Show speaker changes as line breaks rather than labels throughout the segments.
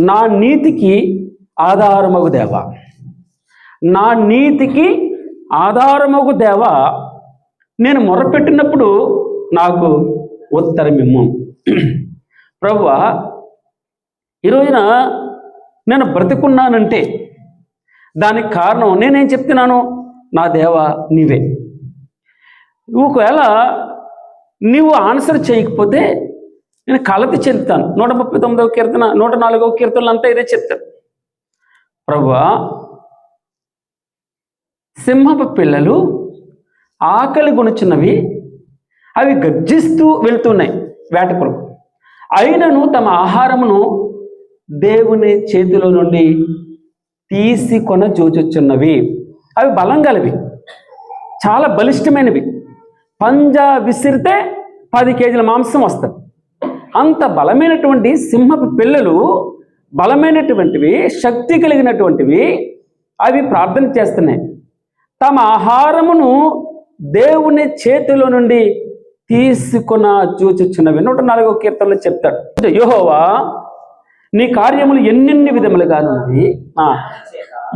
నా నీతికి ఆధారమగు దేవ, నా నీతికి ఆధారమగు దేవ, నేను మొరపెట్టినప్పుడు నాకు ఉత్తరమిమ్ము. ప్రభువా, ఈరోజున నేను బ్రతికున్నానంటే దానికి కారణం నేనేం చెప్తున్నాను? నా దేవ నీవే. ఒకవేళ నీవు ఆన్సర్ చేయకపోతే నేను కలత చెందుతాను. 139వ కీర్తన 104వ కీర్తనలు అంతా ఇదే చెప్తారు. ప్రభువా, సింహపు పిల్లలు ఆకలి గొనుచున్నవి, అవి గర్జిస్తూ వెళ్తున్నాయి వేట కొరకు, అయినను తమ ఆహారమును దేవుని చేతిలో నుండి తీసుకొన జూచుచున్నవి. అవి బలం గలవి, చాలా బలిష్టమైనవి. పంజా విసిరితే 10 కేజీల మాంసం వస్తుంది. అంత బలమైనటువంటి సింహపు పిల్లలు, బలమైనటువంటివి, శక్తి కలిగినటువంటివి, అవి ప్రార్థన చేస్తున్నాయి. తమ ఆహారమును దేవుని చేతిలో నుండి తీసుకున్న చూచుచున్నవి. 104వ కీర్తనలో చెప్తాడు, యెహోవా నీ కార్యములు ఎన్నెన్ని విధములుగానున్నవి,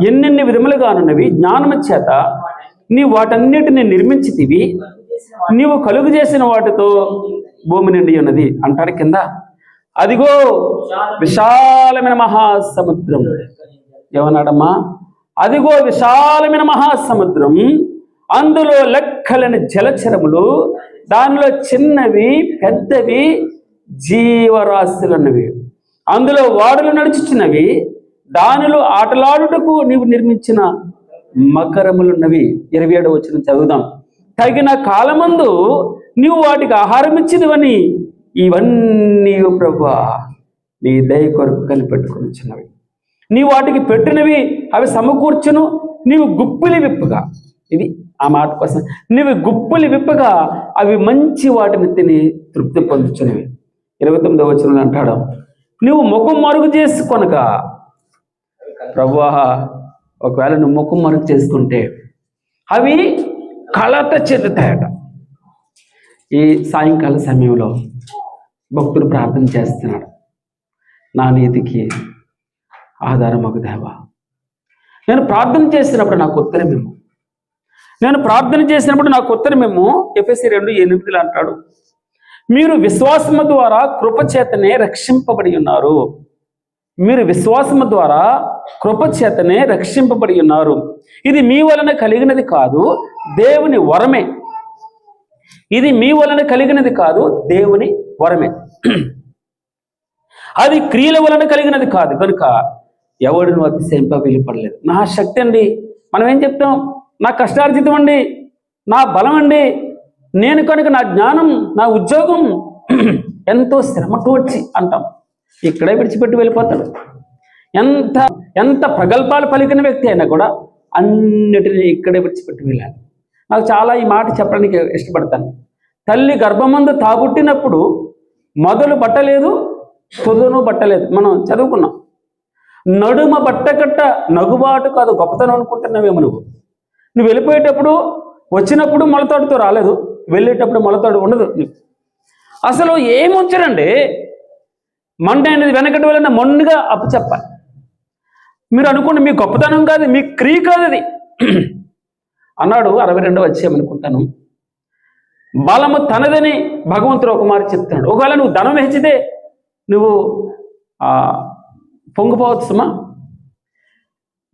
ఎన్నెన్ని విధములుగానున్నవి, జ్ఞానము చేత నీ వాటన్నిటిని నిర్మించితివి, నీవు కలుగు చేసిన వాటితో భూమి నిండి ఉన్నది అంటాడు కింద. అదిగో విశాలమైన మహాసముద్రం. ఏమన్నాడమ్మా? అదిగో విశాలమైన మహాసముద్రం, అందులో లెక్కలేని జలచరములు, దానిలో చిన్నవి పెద్దవి జీవరాశులున్నవి, అందులో వాడులు నడుచుచున్నవి, దానిలో ఆటలాడుటకు నీవు నిర్మించిన మకరములున్నవి. 27వ వచనం చదువుదాం. తగిన కాలమందు నీవు వాటికి ఆహారం ఇచ్చినవని ఇవన్నీ ప్రభువా నీ దయ కొరకు కనిపెట్టుకునిచ్చినవి. నీవు వాటికి పెట్టినవి అవి సమకూర్చును, నీవు గుప్పిలి విప్పగా, ఇది ఆ మాట కోసం, నీవు గుప్పిలి విప్పగా అవి మంచి వాటిని తిని తృప్తి పొందుచున్నవి. 29వ వచనంలో అంటాడు, నువ్వు ముఖం మరుగు చేసుకొనక. ప్రభువా, ఒకవేళ నువ్వు ముఖం మరుగు చేసుకుంటే అవి కలత చెందుతాయట. ఈ సాయంకాల సమయంలో భక్తుడు ప్రార్థన చేస్తున్నాడు, నా నీతికి ఆధారమగు దేవా, నేను ప్రార్థన చేసినప్పుడు నాకు ఉత్తరమేమో, నేను ప్రార్థన చేసినప్పుడు నాకు ఉత్తరమేమో. ఎఫెసీ 2:8 అంటాడు, మీరు విశ్వాసము ద్వారా కృపచేతనే రక్షింపబడి ఉన్నారు. మీరు విశ్వాసము ద్వారా కృపచేతనే రక్షింపబడి ఉన్నారు. ఇది మీ వలన కలిగినది కాదు, దేవుని వరమే. ఇది మీ వలన కలిగినది కాదు, దేవుని వరమే. అది క్రియల వలన కలిగినది కాదు, కనుక ఎవడును అతిశయింప వీలుపడలేదు. నా శక్తి అండి, మనం ఏం చెప్తాం? నా కష్టార్జితం అండి, నా బలం అండి, నేను కనుక, నా జ్ఞానం, నా ఉద్యోగం, ఎంతో శ్రమతో వచ్చి అంటాం. ఇక్కడే విడిచిపెట్టి వెళ్ళిపోతాడు. ఎంత ప్రగల్భాలు పలికిన వ్యక్తి అయినా కూడా అన్నిటినీ ఇక్కడే విడిచిపెట్టి వెళ్ళాలి. నాకు చాలా ఈ మాట చెప్పడానికి ఇష్టపడతాను. తల్లి గర్భమందు తాగుట్టినప్పుడు మొదలు బట్టలేదు, తుదను బట్టలేదు. మనం చదువుకున్నాం. నడుమ బట్టకట్ట నగుబాటు కాదు గొప్పతనం అనుకుంటున్నావేమో. నువ్వు వెళ్ళిపోయేటప్పుడు, వచ్చినప్పుడు మొలతాడుతో రాలేదు, వెళ్ళేటప్పుడు మొలతాడు ఉండదు. అసలు ఏముంచరండి, మండ అనేది వెనకటి వెళ్ళిన మొండిగా అప్పచెప్పాలి. మీరు అనుకోండి, మీ గొప్పతనం కాదు, మీ క్రియ కాదు అది అన్నాడు. 62వ అధ్యాయం అనుకుంటాను. బలము తనదని భగవంతుడు ఒక మాట చెప్తున్నాడు. ఒకవేళ నువ్వు ధనం హెచ్చితే నువ్వు పొంగిపోవచ్చు సుమా.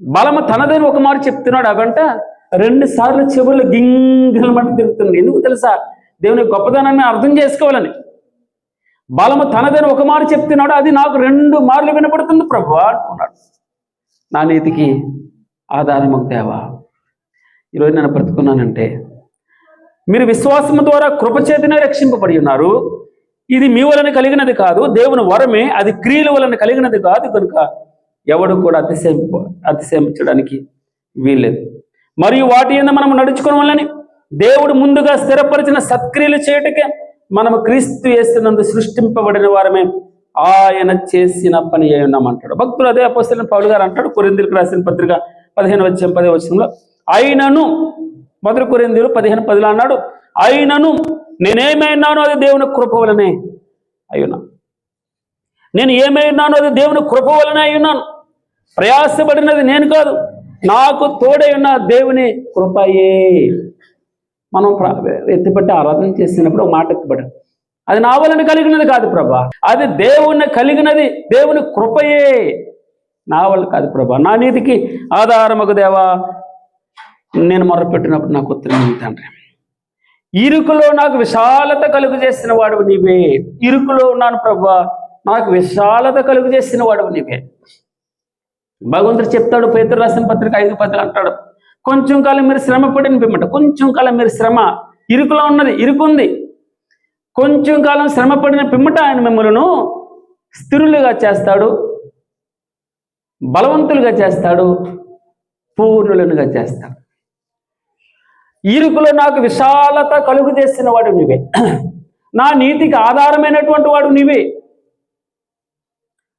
బలము తనదని ఒక మాట చెప్తున్నాడు. అవంట 2 సార్లు చెవులు గింగిలమంట తిరుగుతుంది. ఎందుకు తెలుసా? దేవుని గొప్పతనాన్ని అర్థం చేసుకోవాలని. బలము తనదని ఒక మాట చెప్తున్నాడు, అది నాకు 2 మార్లు వినపడుతుంది ప్రభువా అంటున్నాడు. నా నీతికి ఆధారమగు దేవా, ఈరోజు నేను బ్రతుకున్నానంటే మీరు విశ్వాసము ద్వారా కృపచేతనే రక్షింపబడి ఉన్నారు. ఇది మీ వలన కలిగినది కాదు, దేవుని వరమే. అది క్రియల వలన కలిగినది కాదు, కనుక ఎవడు కూడా అతిశయించడానికి వీల్లేదు. మరియు వాటి యందు మనం నడుచుకోవడం వల్లని దేవుడు ముందుగా స్థిరపరిచిన సత్క్రియలు చేయటకే మనము క్రీస్తు యేసునందు సృష్టింపబడిన వారమే, ఆయన చేసిన పని అయి ఉన్నామంటాడు భక్తులు. అదే అపోస్తలుడైన పౌలు గారు అంటాడు, కొరింథీయులకు రాసిన పత్రిక 15వ అధ్యాయం 10వ వచనంలో, అయినను, 1 కొరింథీయులు 15:10 అన్నాడు, అయినను నేనేమైనానో అది దేవుని కృప వలనే అయ్యున్నా. నేను ఏమై ఉన్నానో అది దేవుని కృప వలన అయి ఉన్నాను. ప్రయాసపడినది నేను కాదు, నాకు తోడై ఉన్న దేవుని కృపయే. మనం ఎత్తిపట్టి ఆరాధన చేసినప్పుడు ఒక మాట ఎత్తిపడ్డాం, అది నా వలన కలిగినది కాదు ప్రభా, అది దేవుని కలిగినది, దేవుని కృపయే, నా వల్ల కాదు ప్రభా. నా నీతికి ఆధారమగు దేవా, నేను మొరపెట్టినప్పుడు నాకు ఉత్తరం తండ్రి. ఇరుకులో నాకు విశాలత కలుగు చేసిన వాడు నీవే. ఇరుకులో ఉన్నాను ప్రభా, నాకు విశాలత కలుగు చేసిన వాడు నీవే. భగవంతుడు చెప్తాడు, పేతురు రాసిన పత్రిక 5:10 అంటాడు, కొంచెం కాలం మీరు శ్రమ పడిన పిమ్మట, కొంచెం కాలం మీరు శ్రమ, ఇరుకులో ఉన్నది, ఇరుకుంది, కొంచెం కాలం శ్రమ పడిన పిమ్మట ఆయన మిమ్మల్ని స్థిరులుగా చేస్తాడు, బలవంతులుగా చేస్తాడు, పూర్ణులుగా చేస్తాడు. ఇరుకులో నాకు విశాలత కలుగు చేసిన వాడు నీవే. నా నీతికి ఆధారమైనటువంటి వాడు నీవే.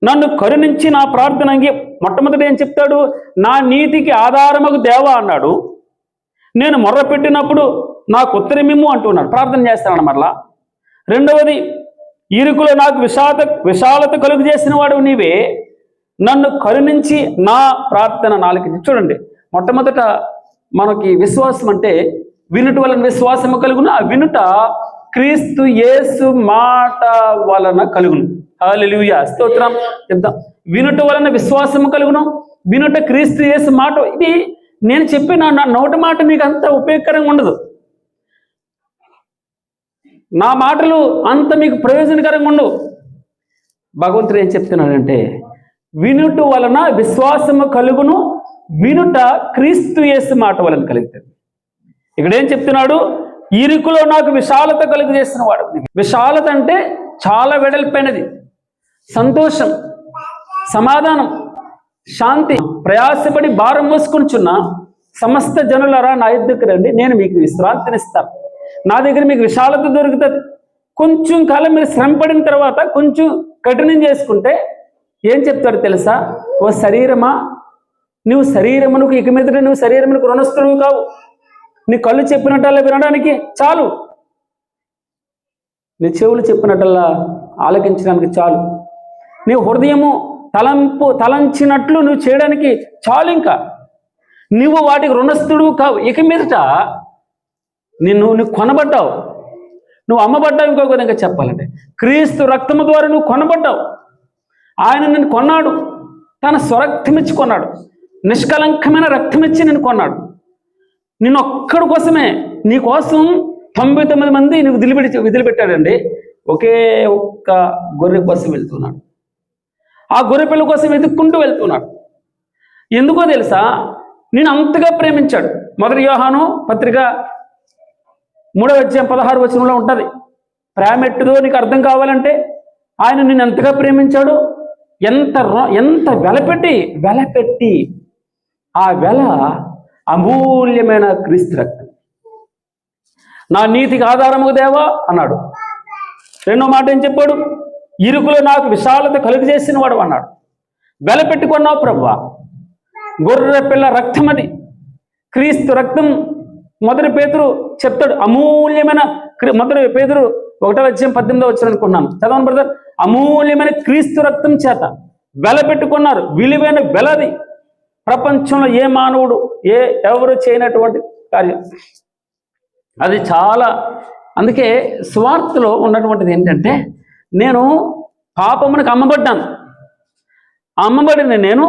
నన్ను కరుణించి నా ప్రార్థన మొట్టమొదటి ఏం చెప్తాడు, నా నీతికి ఆధారమగు దేవా అన్నాడు. నేను మొర్ర పెట్టినప్పుడు నాకు ఉత్తరమిమ్ము అంటున్నాడు, ప్రార్థన చేస్తాను మరలా. రెండవది, ఇరుకులో నాకు విశాలత కలుగు చేసిన వాడు నీవే, నన్ను కరుణించి నా ప్రార్థన నాలుగు. చూడండి, మొట్టమొదట మనకి విశ్వాసం అంటే వినుట వలన విశ్వాసము కలుగును, ఆ వినుట క్రీస్తు యేసు మాట వలన కలుగును. హల్లెలూయా, స్తోత్రం చెప్దాం. వినుట వలన విశ్వాసము కలుగును, వినుట క్రీస్తు యేసు మాట. ఇది నేను చెప్పిన నా నోటి మాట మీకు అంత ఉపయోగకరంగా ఉండదు, నా మాటలు అంత మీకు ప్రయోజనకరంగా ఉండవు. భగవంతుడు ఏం చెప్తున్నాడంటే, వినుట వలన విశ్వాసము కలుగును, వినుట క్రీస్తు యేసు మాట వలన కలుగుతుంది. ఇక్కడ ఏం చెప్తున్నాడు, ఇరుకులో నాకు విశాలత కలుగు చేసిన వాడు. విశాలత అంటే చాలా వెడల్పైనది, సంతోషం, సమాధానం, శాంతి. ప్రయాసపడి భారం మోసుకుంటున్న సమస్త జనులరా నా దగ్గర రండి, నేను మీకు విశ్రాంతినిస్తాను. నా దగ్గర మీకు విశాలత దొరుకుతుంది. కొంచెం కాలం మీరు శ్రమ పడిన తర్వాత కొంచెం కఠినం చేసుకుంటే ఏం చెప్తాడు తెలుసా, ఓ శరీరమా, నువ్వు శరీరమునకు ఇక మీదట నువ్వు శరీరమునకు రుణస్థుడు కావు. నీ కళ్ళు చెప్పినట్టల్లా వినడానికి చాలు, నీ చెవులు చెప్పినట్టల్లా ఆలకించడానికి చాలు, నీ హృదయము తలంచినట్లు నువ్వు చేయడానికి చాలు. ఇంకా నువ్వు వాటికి రుణస్థుడు కావు. ఇక మీదట నువ్వు కొనబడ్డావు, నువ్వు అమ్మబడ్డావు. ఇంకో విధంగా చెప్పాలంటే క్రీస్తు రక్తము ద్వారా నువ్వు కొనబడ్డావు. ఆయన నిన్ను కొన్నాడు, తన స్వరక్తమిచ్చి కొన్నాడు, నిష్కలంకమైన రక్తమిచ్చి నిన్ను కొన్నాడు. నిన్ను ఒక్కడి కోసమే, నీ కోసం 99 మంది నువ్వు వదిలిపెట్టాడండి. ఒకే ఒక్క గొర్రె కోసం వెళ్తున్నాడు. ఆ గొర్రె పిల్ల కోసం వెతుక్కుంటూ వెళ్తున్నాడు. ఎందుకో తెలుసా, నేను అంతగా ప్రేమించాడు. మొదటి యోహాను పత్రిక 3:16 ఉంటుంది. ప్రేమ ఎట్టుదో నీకు అర్థం కావాలంటే ఆయన నిన్ను ఎంతగా ప్రేమించాడు, ఎంత వెలపెట్టి ఆ వెల అమూల్యమైన క్రీస్తు రక్తం. నా నీతికి ఆధారము దేవా అన్నాడు. రెండో మాట ఏం చెప్పాడు, ఇరుకులో నాకు విశాలత కలుగు చేసిన వాడు అన్నాడు. వెలపెట్టుకున్నావు ప్రభువా, గొర్రె పిల్ల రక్తం అది, క్రీస్తు రక్తం. మొదటి పేతురు చెప్తాడు, అమూల్యమైన మొదటి పేతురు 1:18 అనుకున్నాను, చదవను బ్రదర్. అమూల్యమైన క్రీస్తు రక్తం చేత వెలపెట్టుకున్నారు, విలువైన వెలది. ప్రపంచంలో ఏ మానవుడు ఎవరు చేయనటువంటి కార్యం అది. చాలా అందుకే స్వార్థలో ఉన్నటువంటిది ఏంటంటే, నేను పాపమునకు అమ్మబడిన నేను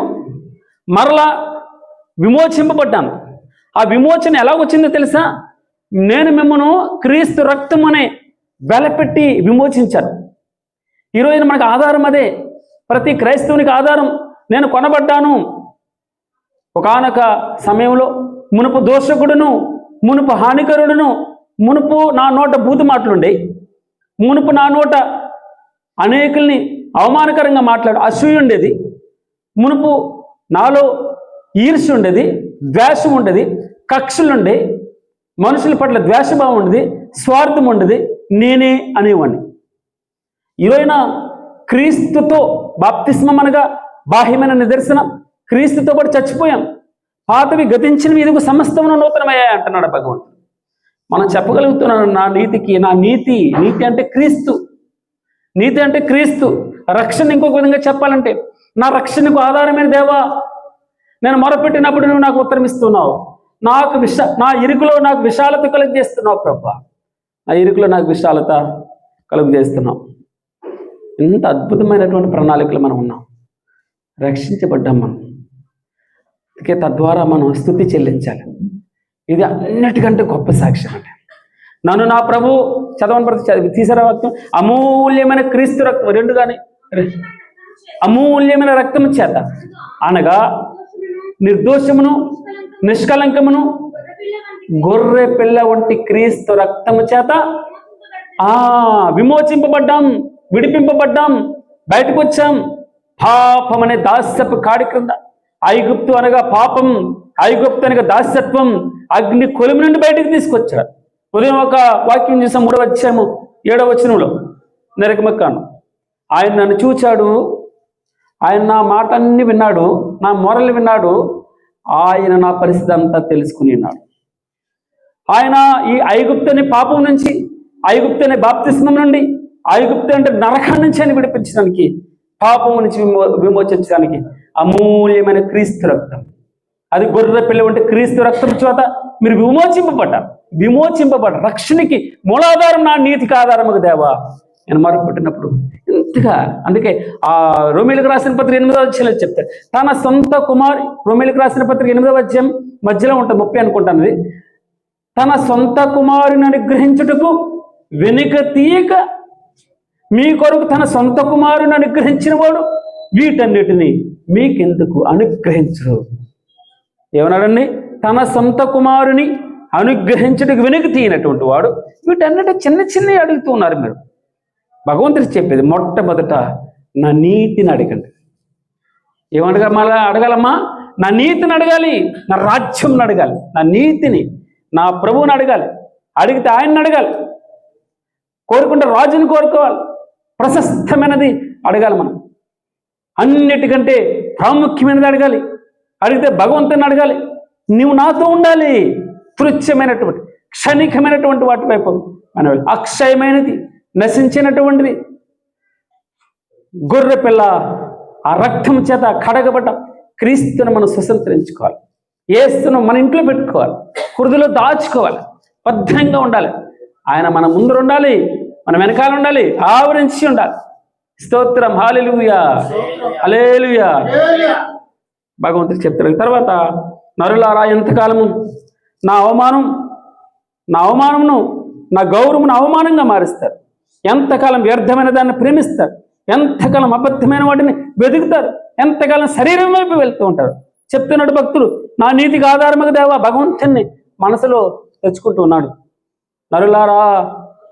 మరలా విమోచింపబడ్డాను. ఆ విమోచన ఎలా వచ్చిందో తెలుసా, నేను మిమ్మల్ని క్రీస్తు రక్తం అనే వెలపెట్టి విమోచించాను. ఈరోజు మనకు ఆధారం అదే, ప్రతి క్రైస్తవునికి ఆధారం. నేను కొనబడ్డాను. ఒకానొక సమయంలో మునుపు దోషకుడును, మునుపు హానికరుడును, మునుపు నా నోట బూతు మాటలుండే, మునుపు నా నోట అనేకుల్ని అవమానకరంగా అసూయ ఉండేది, మునుపు నాలో ఈర్ష్య ఉండేది, ద్వేషం ఉండేది, కక్షలుండే, మనుషుల పట్ల ద్వేషభావం ఉండేది, స్వార్థం ఉండేది, నేనే అనేవాడిని. ఈరోజున క్రీస్తుతో బాప్తిస్మం అనగా బాహ్యమైన నిదర్శనం, క్రీస్తుతో పాటు చచ్చిపోయాం. పాతవి గతించినవి, ఇదిగో సమస్తమును నూతనమయ్యాయి అంటున్నాడు భగవంతుడు. మనం చెప్పగలుగుతున్నాను, నా నీతి అంటే క్రీస్తు. నీతి అంటే క్రీస్తు. రక్షణ ఇంకొక విధంగా చెప్పాలంటే, నా రక్షణకు ఆధారమైన దేవా, నేను మొరపెట్టినప్పుడు నువ్వు నాకు ఉత్తరం ఇస్తున్నావు. నా ఇరుకులో నాకు విశాలత కలుగజేస్తున్నావు ప్రభా. నా ఇరుకులో నాకు విశాలత కలుగజేస్తున్నావు. ఎంత అద్భుతమైనటువంటి ప్రణాళికలు మనం ఉన్నాం. రక్షించబడ్డాం మనం. అందుకే తద్వారా మనం స్తుతి చెల్లించాలి. ఇది అన్నిటికంటే గొప్ప సాక్ష్యం అంటే, నన్ను నా ప్రభు చదవని ప్రతి తీసారా వాక్యం, అమూల్యమైన క్రీస్తు రక్తం, రెండు కానీ అమూల్యమైన రక్తం చేత అనగా నిర్దోషమును నిష్కలంకమును గొర్రె పిల్ల వంటి క్రీస్తు రక్తము చేత విమోచింపబడ్డాం, విడిపింపబడ్డాం, బయటకు వచ్చాం. పాపం అనే దాస్యపు కాడి క్రింద, ఐగుప్తు అనగా పాపం, ఐగుప్తు అనగా దాస్యత్వం, అగ్ని కొలిమి నుండి బయటకు తీసుకొచ్చాడు. ఉదయం ఒక వాక్యం చూసాం, 3వ అధ్యాయము 7వ వచనంలో, నరకమక్కాను. ఆయన నన్ను చూచాడు, ఆయన నా మాటన్ని విన్నాడు, నా మొరలు విన్నాడు, ఆయన నా పరిస్థితి అంతా తెలుసుకుని ఉన్నాడు. ఆయన ఈ ఐగుప్తు అనే పాపం నుంచి, ఐగుప్తు అనే బాప్తిస్మం నుండి, ఐగుప్తు అంటే నరకం నుంచి అని విడిపించడానికి, పాపం నుంచి విమోచించడానికి అమూల్యమైన క్రీస్తు రక్తం, అది గొర్రె పిల్ల వంటి క్రీస్తు రక్తం చేత మీరు విమోచింపబడ్డారు. రక్షణకి మూలాధారం నా నీతికి ఆధారముగా దేవా నేను మొరపెట్టినప్పుడు ఇంతగా. అందుకే ఆ రోమీయులకు రాసిన పత్రిక 8వ అధ్యాయంలో చెప్తారు, తన సొంత కుమారి, రోమీయులకు రాసిన పత్రిక 8వ అధ్యాయం మధ్యలో ఉంటుంది, 30 అనుకుంటాను. తన సొంత కుమారుని అనుగ్రహించుటకు వెనుక తీయక మీ కొరకు తన సొంత కుమారుని అనుగ్రహించిన వాడు వీటన్నిటిని మీకెందుకు అనుగ్రహించరు. ఏమన్నాడండి? తన సొంత కుమారుని అనుగ్రహించుటకు వెనుక తీయనటువంటి వాడు వీటన్నిటి చిన్న చిన్నవి అడుగుతూ ఉన్నారు మీరు. భగవంతుడు చెప్పేది మొట్టమొదట నా నీతిని అడగండి. ఏమడగా మళ్ళా అడగాలమ్మా? నా నీతిని అడగాలి, నా రాజ్యం అడగాలి, నా నీతిని, నా ప్రభువుని అడగాలి. అడిగితే ఆయన్ని అడగాలి. కోరుకుంటే రాజుని కోరుకోవాలి. ప్రశస్తమైనది అడగాలి. మనం అన్నిటికంటే ప్రాముఖ్యమైనది అడగాలి. అడిగితే భగవంతుని అడగాలి. నువ్వు నాతో ఉండాలి. తుచ్చమైనటువంటి క్షణికమైనటువంటి వాటి వైపు మనం అక్షయమైనది, నశించినటువంటిది గొర్రె పిల్ల ఆ రక్తం చేత కడగబడ్డ క్రీస్తును మనం స్వతంత్రించుకోవాలి. యేసును మన ఇంట్లో పెట్టుకోవాలి, హృదయలో దాచుకోవాలి, భద్రంగా ఉండాలి. ఆయన మన ముందు ఉండాలి, మన వెనకాల ఉండాలి, ఆవరించి ఉండాలి. స్తోత్రం, హల్లెలూయా, హల్లెలూయా. భగవంతుడు చెప్తారు. తర్వాత, నరులారా ఎంతకాలము నా అవమానమును నా గౌరవమును అవమానంగా మారుస్తారు, ఎంతకాలం వ్యర్థమైన దాన్ని ప్రేమిస్తారు, ఎంతకాలం అబద్ధమైన వాటిని వెతుకుతారు, ఎంతకాలం శరీరం వైపు వెళ్తూ ఉంటారు. చెప్తున్నాడు భక్తుడు, నా నీతికి ఆధారముగా దేవా భగవంతుని మనసులో తెచ్చుకుంటూ ఉన్నాడు.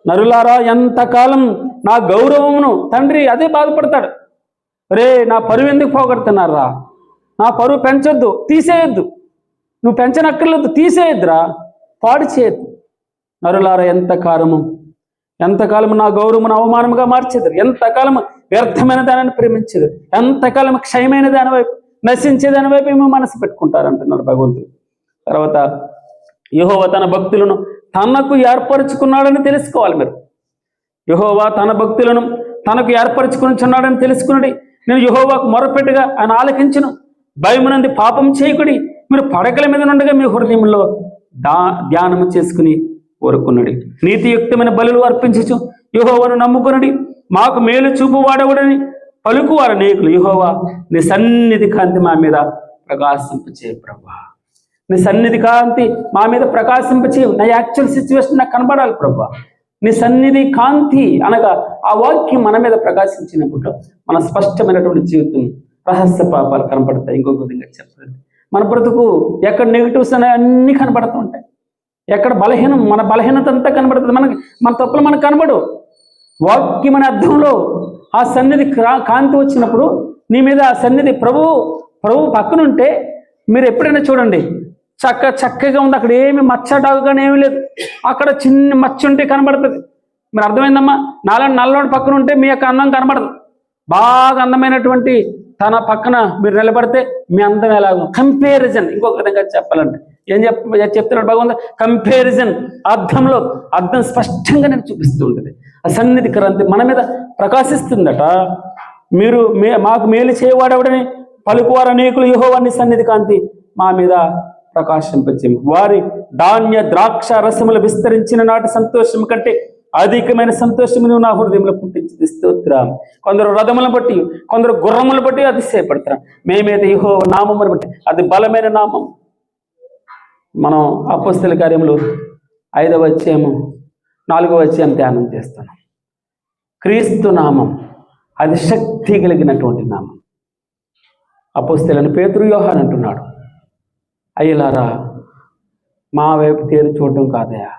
నరులారా ఎంతకాలం నా గౌరవమును, తండ్రి అదే బాధపడతాడు. రే నా పరువు ఎందుకు పోగొడుతున్నారా? నా పరువు పెంచొద్దు, తీసేయొద్దు, నువ్వు పెంచనక్కర్లేదు, తీసేయద్దురా, పాడు చేయొద్దు. నరులారా ఎంతకాలము నా గౌరవమును అవమానముగా మార్చేద్దరు, ఎంతకాలం వ్యర్థమైన దానిని ప్రేమించేది, ఎంతకాలం క్షయమైన దాని వైపు, నశించే దాని వైపు ఏమో మనసు పెట్టుకుంటారు అంటున్నాడు భగవంతుడు. తర్వాత, యెహోవా తన భక్తులను తనకు ఏర్పరచుకున్నాడని తెలుసుకోవాలి మీరు. యెహోవా తన భక్తులను తనకు ఏర్పరచుకునిచున్నాడని తెలుసుకున్నది. నేను యెహోవాకు మొరపెట్టుగా ఆయన ఆలకించును. భయమునంది పాపం చేయకుడి. మీరు పడకల మీద నుండగా మీ హృదయంలో ధ్యానము చేసుకుని కోరుకున్నది. నీతియుక్తమైన బలులు అర్పించు యెహోవాను నమ్ముకున్నది. మాకు మేలు చూపు వాడవుడని పలుకువారు అనేకులు. యెహోవా నీ సన్నిధి కాంతి మా మీద ప్రకాశింపచేయ ప్రభా, నీ సన్నిధి కాంతి మా మీద ప్రకాశింపచేయ. నా యాక్చువల్ సిచ్యువేషన్ నాకు కనబడాలి ప్రభా. నీ సన్నిధి కాంతి అనగా ఆ వాక్యం మన మీద ప్రకాశించినప్పుడు మన స్పష్టమైనటువంటి జీవితం, రహస్య పాపాలు కనపడతాయి. ఇంకొక విధంగా చెప్పండి, మన బ్రతుకు ఎక్కడ నెగిటివ్స్ అనేవి అన్నీ కనపడుతూ ఉంటాయి. ఎక్కడ మన బలహీనత అంతా కనబడుతుంది. మన తప్పులు మనకు కనబడు. వాక్యం అనే అర్థంలో ఆ సన్నిధి కాంతి వచ్చినప్పుడు నీ మీద ఆ సన్నిధి ప్రభు పక్కనుంటే మీరు ఎప్పుడైనా చూడండి, చక్కగా ఉంది. అక్కడ ఏమి మచ్చడాగుగానే ఏమీ లేదు. అక్కడ చిన్న మచ్చ ఉంటే కనబడుతుంది. మీరు అర్థమైందమ్మా? నల్లోని పక్కన ఉంటే మీ యొక్క అందం కనబడదు. బాగా అందమైనటువంటి తన పక్కన మీరు నిలబడితే మీ అందం ఎలాగో. కంపారిజన్, ఇంకొక విధంగా చెప్పాలంటే ఏం చెప్తున్నాడు భగవంతుడు? కంపారిజన్ అర్థం స్పష్టంగా నేను చూపిస్తూ ఉంటుంది. ఆ సన్నిధి క్రాంతి మన మీద ప్రకాశిస్తుందట. మీరు మాకు మేలు చేయవాడెవడని పలుకువారు అనేకులు యెహోవాని సన్నిధి కాంతి మా మీద ప్రకాశింపచేయము. వారి ధాన్య ద్రాక్ష రసములు విస్తరించిన నాటి సంతోషం కంటే అధికమైన సంతోషము నువ్వు నా హృదయంలో పుట్టించి స్తోత్రం. కొందరు రథములను బట్టి, కొందరు గుర్రములను బట్టి అతిశయపడతారు. మేమైతే యెహోవా నామమును బట్టి, అది బలమైన నామం. మనం అపోస్తల కార్యములు 5వ అధ్యాయము 4వ అధ్యాయం ధ్యానం చేస్తున్నాం. క్రీస్తు నామం అది శక్తి కలిగినటువంటి నామం. అపోస్తలుని పేతురు, యోహాను అంటున్నాడు, అయ్యలారా మా వైపు తేరు చూడడం కాదయా,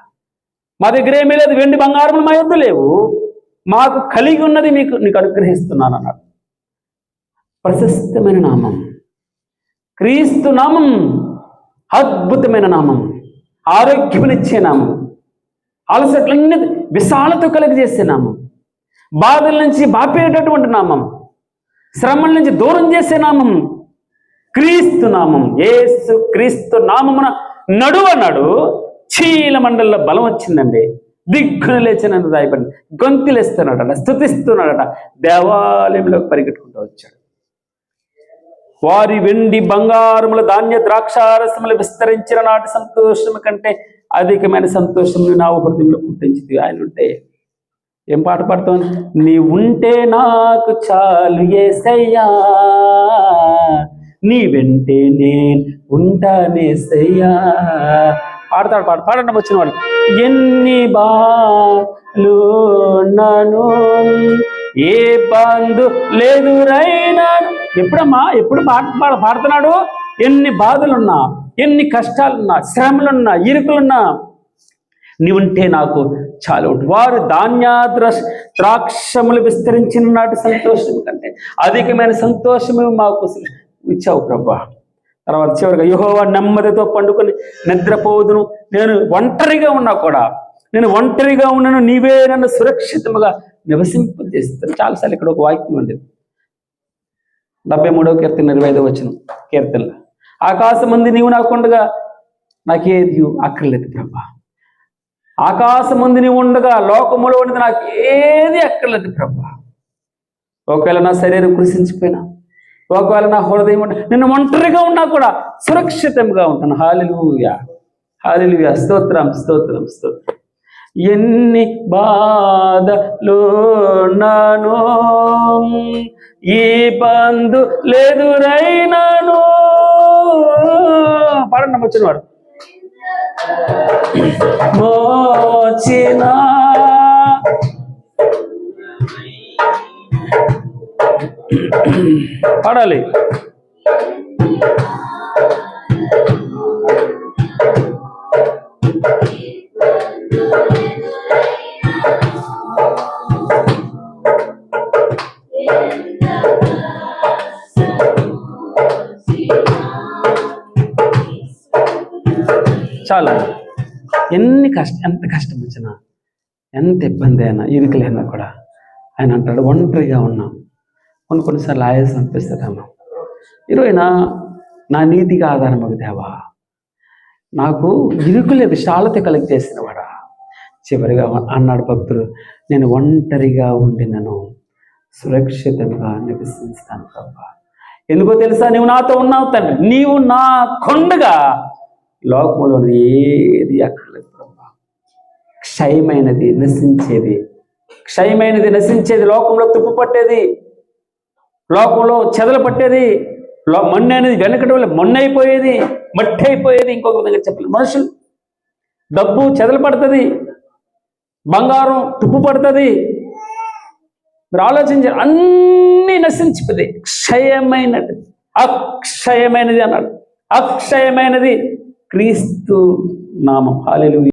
మా దగ్గర ఏమీ లేదు, వెండి బంగారములు మా యొద్ద లేవు, మాకు కలిగి ఉన్నది నీకు అనుగ్రహిస్తున్నాను అన్నాడు. ప్రశస్తమైన నామం క్రీస్తు నామం, అద్భుతమైన నామం, ఆరోగ్యమునిచ్చే నామం, అలసట్లన్నీ విశాలత కలిగజేసే నామం, బాధల నుంచి బాపేటటువంటి నామం, శ్రమల నుంచి దూరం చేసే నామం క్రీస్తు నామం. యేసు క్రీస్తు నామమున నడువన్నాడు, చీల మండలిలో బలం వచ్చిందండి. దిగ్గున లేచినని రాయబడి గొంతులేస్తున్నాడట, స్తుతిస్తున్నాడట, దేవాలయంలోకి పరిగెట్టుకుంటూ వచ్చాడు. వారి వెండి బంగారముల ధాన్య ద్రాక్షారసములు విస్తరించిన నాటి సంతోషము కంటే అధికమైన సంతోషం నా హృదయంలో పుట్టించింది. ఆయన ఉంటే ఏం పాట పాడుతాను? నీ ఉంటే నాకు చాలు యేసయ్యా, నీ వెంటే నేను ఉంటానేసయ్యా. పాడతాడు, పాడండి వచ్చిన వాళ్ళు. ఎన్ని బాలు నను ఏ బంధు లేదురైనాను. ఎప్పుడు పాడుతున్నాడు? ఎన్ని బాధలున్నా, ఎన్ని కష్టాలున్నా, శ్రమలున్నా, ఇరుకులున్నా నీ ఉంటే నాకు చాలు. వారు ద్రాక్షములు విస్తరించిన నాటి సంతోషం కంటే అధికమైన సంతోషమే మాకు ఇచ్చావు ప్రభా. తర్వాత చివరిగా యెహోవా నెమ్మదితో పండుకొని నిద్రపోదును. నేను ఒంటరిగా ఉన్నాను, నీవే నన్ను సురక్షితముగా నివసింపజేస్తాను. చాలాసార్లు ఇక్కడ ఒక వాక్యం ఉండేది, 73వ కీర్తన 25వ వచనం కీర్తనలో, ఆకాశం ముందు నీవు నాకుండగా నాకేది అక్కర్లేదు ప్రభా. ఆకాశం ముందు నీవు ఉండగా లోకములో ఉన్నది నాకు ఏది అక్కర్లేదు ప్రభా. ఒకవేళ నా శరీరం కృషించిపోయినా, ఒకవేళ నా హృదయం నేను ఒంటరిగా ఉన్నా కూడా సురక్షితంగా ఉంటాను. హల్లెలూయా, హల్లెలూయా, స్తోత్రం, స్తోత్రం, స్తోత్రం. ఎన్ని బాధలు నాను ఈ బంధు లేదురైనాను. పాడండి వచ్చిన వాడు. మోచిన పాడాలి. చాలా ఎంత కష్టం వచ్చినా, ఎంత ఇబ్బంది అయినా, ఇరుకులైనా కూడా ఆయన అంటాడు ఒంటరిగా ఉన్నాం. కొన్నిసార్లు ఆయాసం అనిపిస్తుందమ్మా. ఈరోజైనా నా నీతికి ఆధారమగు దేవా, నాకు ఇరుకులే విశాలత కలిగి చేసిన వాడా. చివరిగా అన్నాడు భక్తుడు, నేను ఒంటరిగా ఉండినను సురక్షితంగా నివసిస్తాను ప్రభా. ఎందుకో తెలుసా? నీవు నాతో ఉన్నావు తండ్రి, నీవు నా కొండగా. లోకంలో ఏది అక్కర్లేదు ప్రభా. క్షయమైనది నశించేది, లోకంలో తుప్పు పట్టేది, లోకంలో చెదలు పట్టేది, మన్ను అనేది వెనకటి వల్ల మొన్న అయిపోయేది, మట్టి అయిపోయేది. ఇంకొక విధంగా చెప్పలేదు, మనుషులు డబ్బు చెదలు పడుతుంది, బంగారం తుప్పు పడుతుంది. మీరు ఆలోచించారు, అన్నీ నశించిపోతాయి. అక్షయమైనది అన్నాడు. అక్షయమైనది క్రీస్తు నామం. హల్లెలూయా.